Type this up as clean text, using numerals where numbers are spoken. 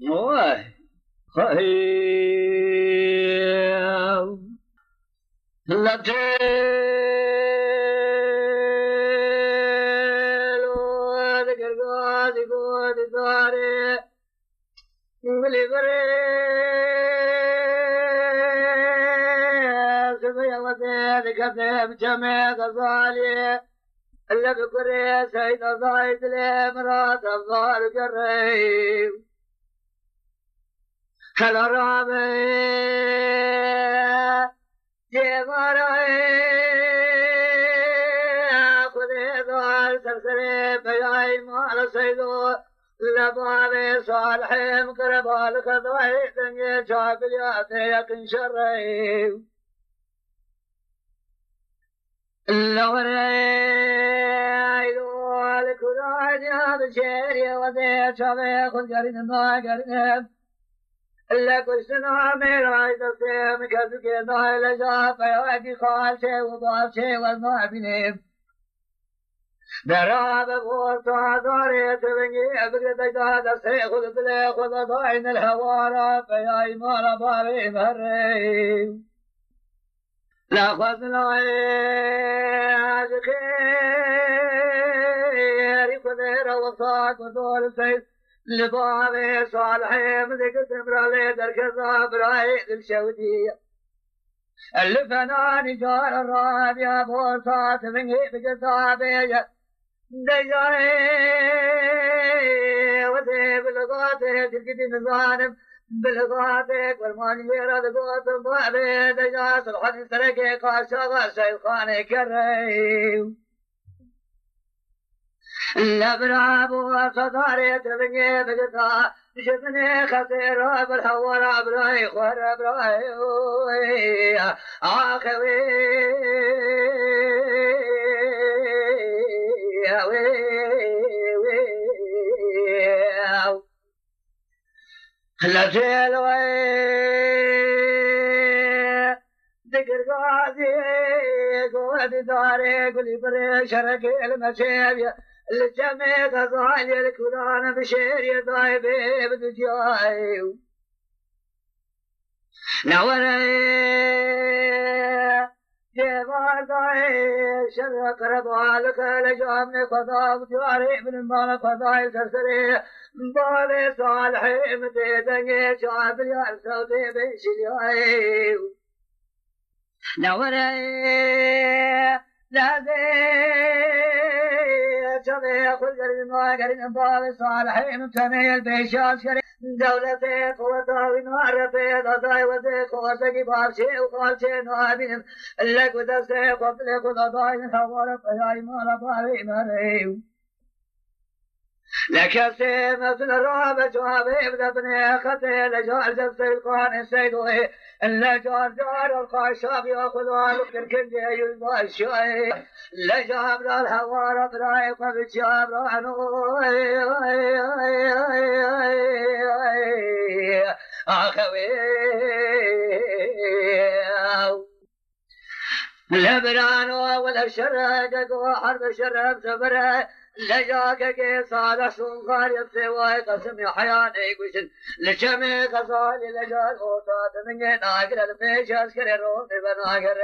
واه خيال لا تلو ذكر قاضي قاضي داري يقولي بريء سبيا وذي كذب جميع غزالي اللي بكري سيد ضايد لي مرات الظهر قريب هلا رامي جماري خذي ضال سرسري بياي مال سيدو لبابي صالحي مقربال خضوي دنيا شاب الياتي يقن شريب اللوري لكل هذا شيري وذي شابي خذ قرين ما قرين إلا كشنا ميراي تسيم كذك ناي لجا فياكي خال شيء وضاف شيء والما بنيم دراب بورتا داري تبنجي أبقى تجاد سيخذ بلي خذ ضاين الهوارا فياي مالا باري مريم لا خذنا عاشقير خذير وصاك ودول سيد لبابي صالحي مذيك تمرى لي دركزا برايد الشودية اللي فناني جار الرابية بوصات من هيب قصابي دجاري وذي بلغاتي تلقدي نظانم بلغاتك والماني يراد قوتم بابي دجار صلحة سرقي قاشا شيخاني كريم لا برابو صداري تبني بقطع شفني خسير بالهوار براي خور براي آخوي لا تلوي ذكر قاضي قوة داري قولي بري شركي المشيبيا الجميع غزالي الكلان بشير يضايبي بدجاي نوري جمال ضاي شرق ربالك لجامني قضاء جاري من المال قضاء سرسري بالي صالحي متيدني شعب اليال صوتي بشجاي نوري لا شبيه خذ ما قرن باب صالحين متميل بيشاش كريم دولتي قوته ونعرفه ضاي وذي قوتك باب شيء وقال شيء نعبين لك ودسته قبلك وضاي نحورك يا إيمان باري مريم لك سيم مثل الرابع شوابي بدبني خطي لجار جبس القرآن السيدوي إلا جار جار الخاشاب يأخذ عالق الكنجي يلبى الشوي لجاب للهوار برايق بالشاب رعنوي أخوي لبنان ولا شرق وحرب شرق سبره لجاك كي صالح سنقار يبسوي قسم حياني قشن لشمي قصالي لجاك وطات من ناقر الميش أسكري روحي بناقر